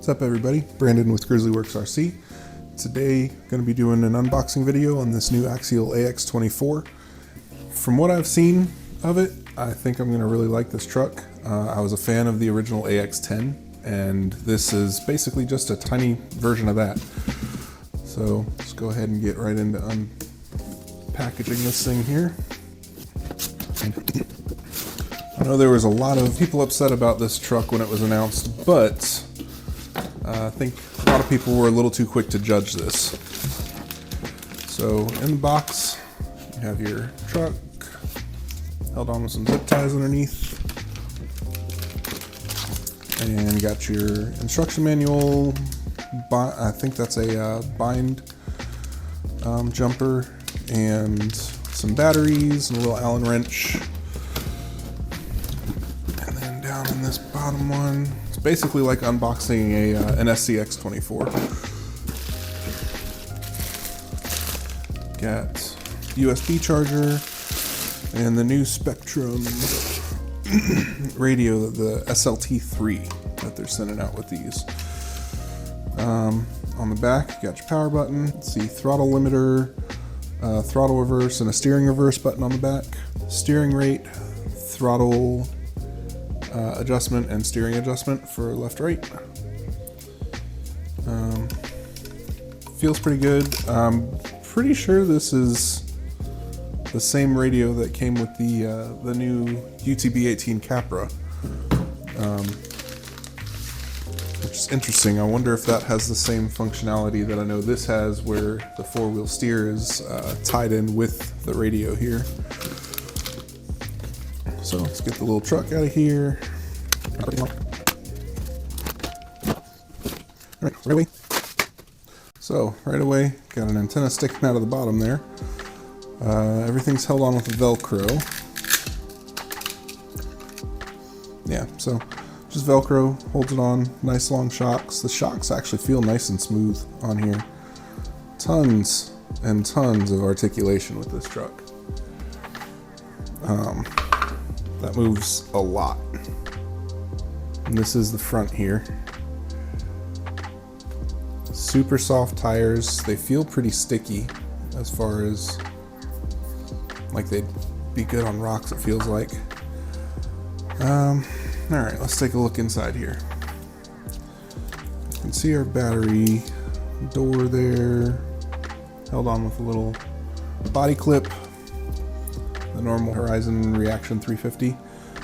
What's up everybody, Brandon with GrizzlyWorks RC. Today going to be doing an unboxing video on this new Axial AX24. From what I've seen of it, I think I'm going to really like this truck. I was a fan of the original AX10 and this is basically just a tiny version of that. So let's go ahead and get right into unpackaging this thing here. I know there was a lot of people upset about this truck when it was announced, but I think a lot of people were a little too quick to judge this. So in the box, you have your truck, held on with some zip ties underneath, and you got your instruction manual. I think that's a bind jumper, and some batteries and a little Allen wrench. And then down in this bottom one, it's basically like unboxing an AX24. Got USB charger and the new Spectrum radio, the SLT3 that they're sending out with these. On the back, you got your power button. Let's see, throttle limiter, throttle reverse, and a steering reverse button on the back. Steering rate, throttle adjustment, and steering adjustment for left-right. Feels pretty good. I'm pretty sure this is the same radio that came with the new UTB18 Capra. Which is interesting. I wonder if that has the same functionality that I know this has, where the four-wheel steer is tied in with the radio here. So let's get the little truck out of here. Alright, right away. So right away, got an antenna sticking out of the bottom there. Everything's held on with Velcro. Yeah, so just Velcro holds it on. Nice long shocks. The shocks actually feel nice and smooth on here. Tons and tons of articulation with this truck. That moves a lot. And this is the front here. Super soft tires. They feel pretty sticky as far as like they'd be good on rocks, it feels like. Alright, let's take a look inside here. You can see our battery door there, held on with a little body clip, the normal Horizon Reaction 350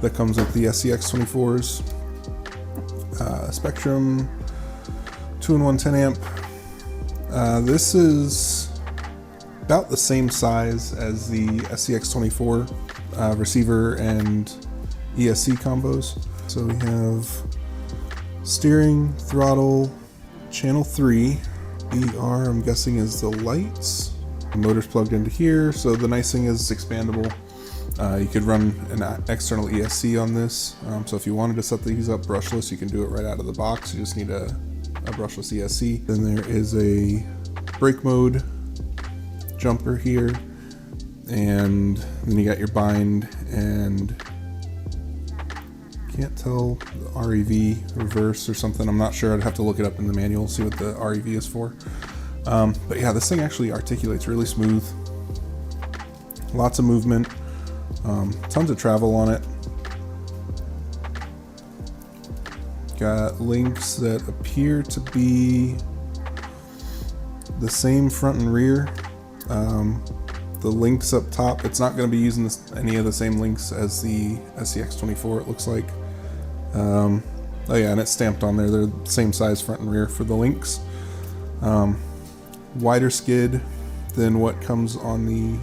that comes with the AX24s. Spectrum 2-in-1 10 amp. This is about the same size as the AX24 receiver and ESC combos. So we have steering, throttle, channel 3, ER I'm guessing is the lights. The motor's plugged into here, so the nice thing is it's expandable. You could run an external ESC on this, so if you wanted to set these up brushless, you can do it right out of the box. You just need a brushless ESC. Then there is a brake mode jumper here, and then you got your bind, and can't tell, the REV reverse or something. I'm not sure. I'd have to look it up in the manual, see what the REV is for. But yeah, this thing actually articulates really smooth. Lots of movement. Tons of travel on it. Got links that appear to be the same front and rear. The links up top, it's not going to be using any of the same links as the AX24, it looks like. Oh yeah, and it's stamped on there. They're the same size front and rear for the links. Wider skid than what comes on the,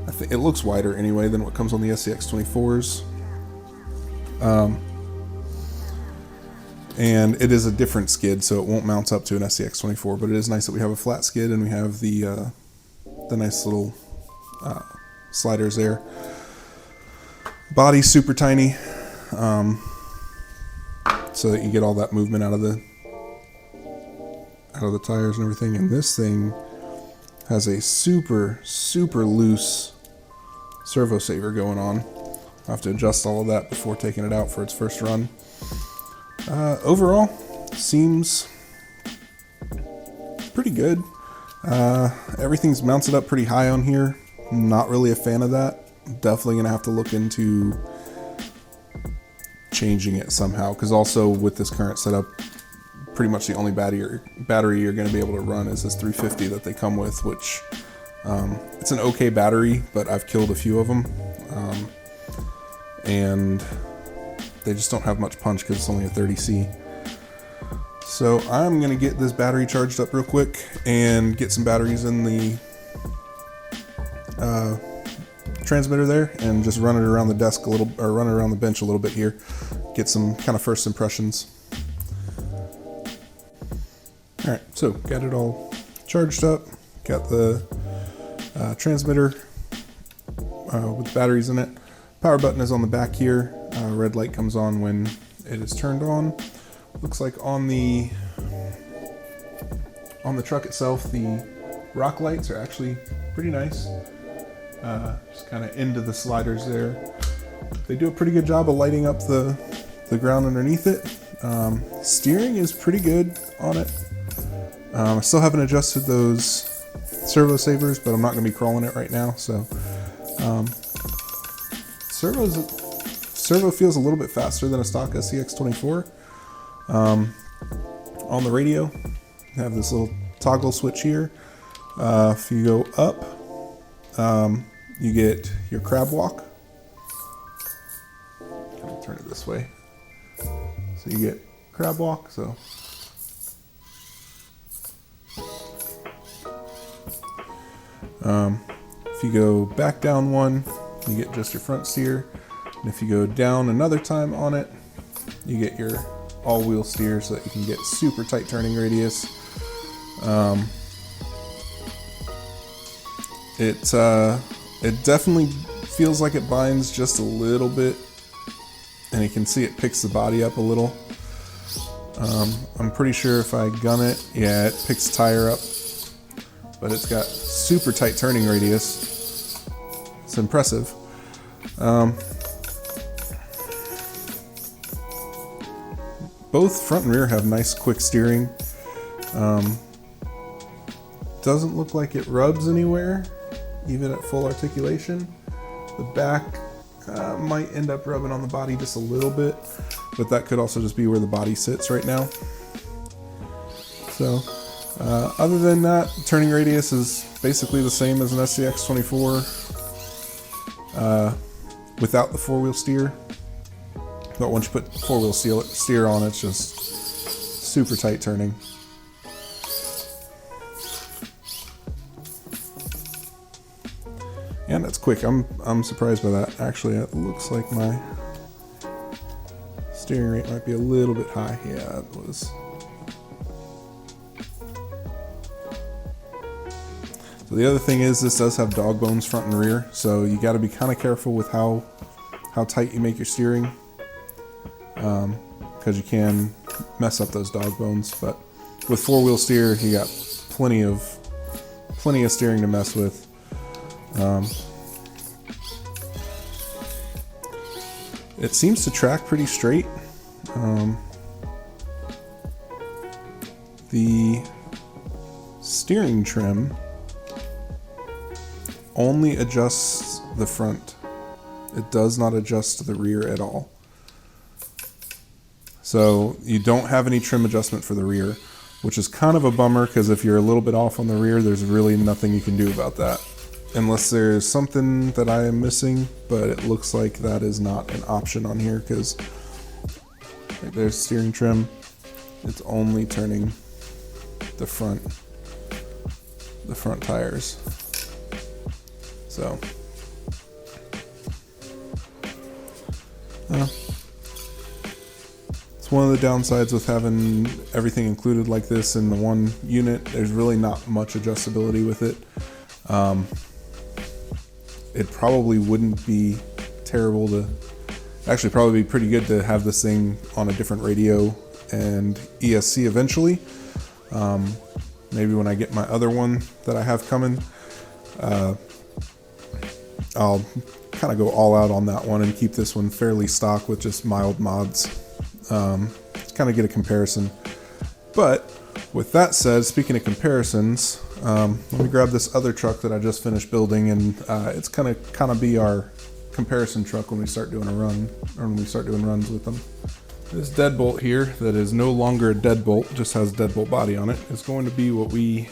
I think it looks wider anyway than what comes on the AX24s. And it is a different skid, so it won't mount up to an AX24, but it is nice that we have a flat skid and we have the nice little sliders there. Body's super tiny, so that you get all that movement out of the tires and everything. And this thing has a super loose servo saver going on. I'll have to adjust all of that before taking it out for its first run. Overall, seems pretty good. Everything's mounted up pretty high on here. Not really a fan of that. Definitely gonna have to look into changing it somehow, because also with this current setup, pretty much the only battery you're gonna be able to run is this 350 that they come with, which it's an okay battery, but I've killed a few of them, and they just don't have much punch because it's only a 30C. So I'm gonna get this battery charged up real quick and get some batteries in the transmitter there and just run it around the desk a little, or run it around the bench a little bit here. Get some kind of first impressions. All right, so got it all charged up. Got the transmitter with batteries in it. Power button is on the back here. Red light comes on when it is turned on. Looks like on the truck itself, the rock lights are actually pretty nice. Just kind of into the sliders there. They do a pretty good job of lighting up the ground underneath it. Steering is pretty good on it. I still haven't adjusted those servo savers, but I'm not going to be crawling it right now. So servo feels a little bit faster than a stock AX24. On the radio, you have this little toggle switch here. If you go up, you get your crab walk. Kind of turn it this way. So you get crab walk. So if you go back down one, you get just your front steer. And if you go down another time on it, you get your all-wheel steer so that you can get super tight turning radius. It definitely feels like it binds just a little bit, and you can see it picks the body up a little. I'm pretty sure if I gun it, yeah, it picks the tire up, but it's got super tight turning radius. It's impressive. Both front and rear have nice quick steering. Doesn't look like it rubs anywhere, even at full articulation. The back might end up rubbing on the body just a little bit, but that could also just be where the body sits right now. So other than that, turning radius is basically the same as an AX24 without the four-wheel steer. But once you put four-wheel steer on, it's just super tight turning. And that's quick. I'm surprised by that. Actually, it looks like my steering rate might be a little bit high. Yeah, it was. So the other thing is, this does have dog bones front and rear, so you got to be kind of careful with how tight you make your steering, because you can mess up those dog bones. But with four-wheel steer, you got plenty of steering to mess with. It seems to track pretty straight. The steering trim only adjusts the front. It does not adjust the rear at all. So you don't have any trim adjustment for the rear, which is kind of a bummer, because if you're a little bit off on the rear, there's really nothing you can do about that. Unless there's something that I am missing, but it looks like that is not an option on here, because right there's steering trim. It's only turning the front tires. So it's one of the downsides with having everything included like this in the one unit. There's really not much adjustability with it. It probably wouldn't be terrible to, actually probably be pretty good to have this thing on a different radio and ESC eventually. Maybe when I get my other one that I have coming, I'll kind of go all out on that one and keep this one fairly stock with just mild mods. Kind of get a comparison. But with that said, speaking of comparisons, let me grab this other truck that I just finished building, and it's gonna kind of be our comparison truck when we start doing a run, or when we start doing runs with them. This deadbolt here, that is no longer a deadbolt, just has a deadbolt body on it, is going to be what we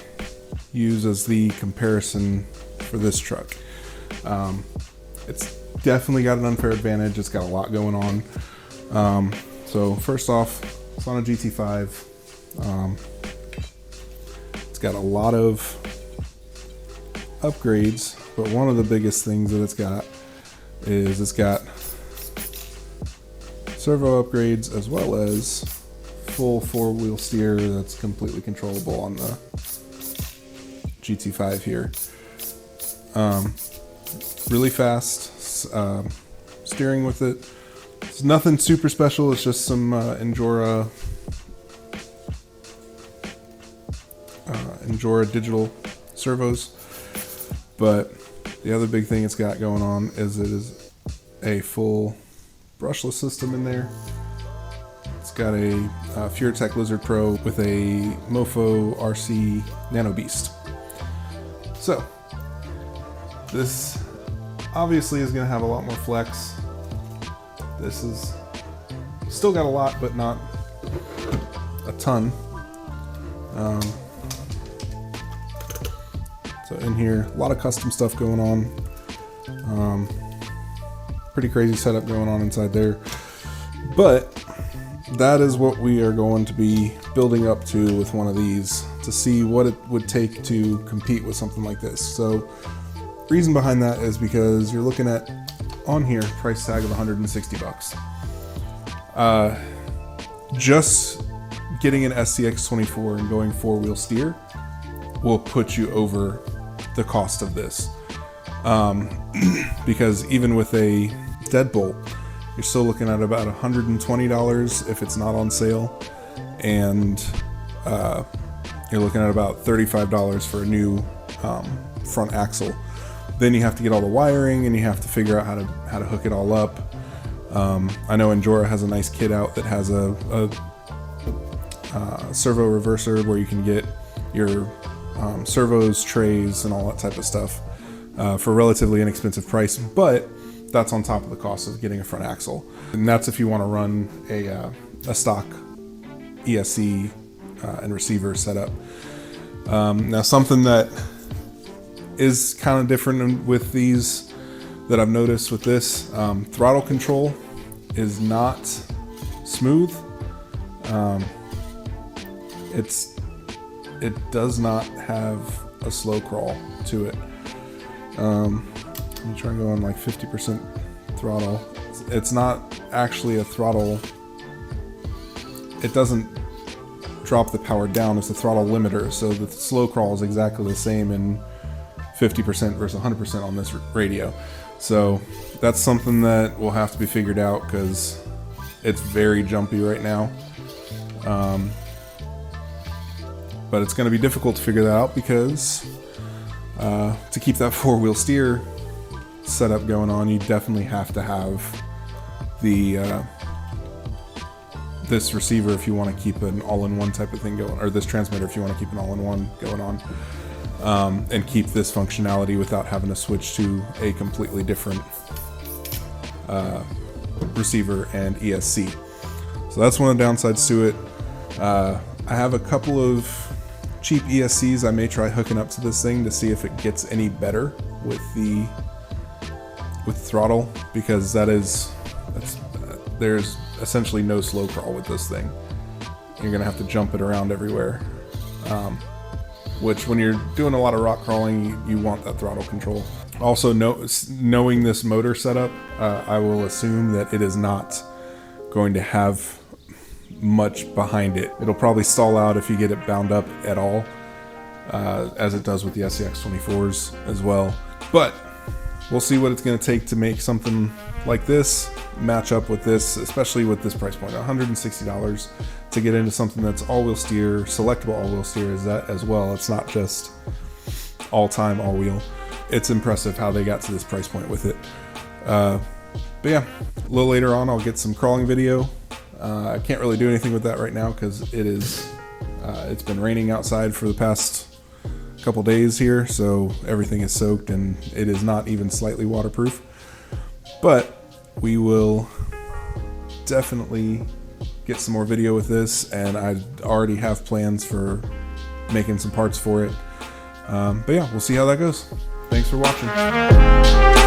use as the comparison for this truck. It's definitely got an unfair advantage. It's got a lot going on. So first off, it's on a GT5. It's got a lot of upgrades, but one of the biggest things that it's got is it's got servo upgrades as well as full four-wheel steer that's completely controllable on the GT5 here. Really fast steering with it. It's nothing super special. It's just some Endura digital servos. But the other big thing it's got going on is it is a full brushless system in there. It's got a FureTech Lizard Pro with a Mofo RC Nano Beast. So this obviously is going to have a lot more flex. This is still got a lot, but not a ton. So in here, a lot of custom stuff going on. Pretty crazy setup going on inside there. But that is what we are going to be building up to with one of these to see what it would take to compete with something like this. So reason behind that is because you're looking at, on here, price tag of 160 bucks. Just getting an SCX24 and going four-wheel steer will put you over the cost of this. Because even with a deadbolt, you're still looking at about $120 if it's not on sale, and you're looking at about $35 for a new front axle. Then you have to get all the wiring, and you have to figure out how to hook it all up. I know Endura has a nice kit out that has a servo reverser where you can get your servos, trays, and all that type of stuff for a relatively inexpensive price, but that's on top of the cost of getting a front axle. And that's if you want to run a stock ESC and receiver setup. Now something that is kind of different with these that I've noticed with this, throttle control is not smooth. It does not have a slow crawl to it. Let me try and go on like 50% throttle. It's not actually a throttle. It doesn't drop the power down. It's a throttle limiter. So the slow crawl is exactly the same in 50% versus 100% on this radio. So that's something that will have to be figured out because it's very jumpy right now. But it's going to be difficult to figure that out because to keep that four-wheel steer setup going on, you definitely have to have the this receiver if you want to keep an all-in-one type of thing going, or this transmitter if you want to keep an all-in-one going on, and keep this functionality without having to switch to a completely different receiver and ESC. So that's one of the downsides to it. I have a couple of cheap ESCs I may try hooking up to this thing to see if it gets any better with throttle, because there's essentially no slow crawl with this thing. You're gonna have to jump it around everywhere, which when you're doing a lot of rock crawling, you want that throttle control. Also, knowing this motor setup, I will assume that it is not going to have much behind it. It'll probably stall out if you get it bound up at all, as it does with the SCX24s as well. But we'll see what it's going to take to make something like this match up with this, especially with this price point, $160 to get into something that's all-wheel steer, selectable all-wheel steer is that as well. It's not just all-time all-wheel. It's impressive how they got to this price point with it. But yeah, a little later on I'll get some crawling video. I can't really do anything with that right now because it is It's been raining outside for the past couple days here, so everything is soaked and it is not even slightly waterproof. But we will definitely get some more video with this, and I already have plans for making some parts for it. But yeah, we'll see how that goes. Thanks for watching.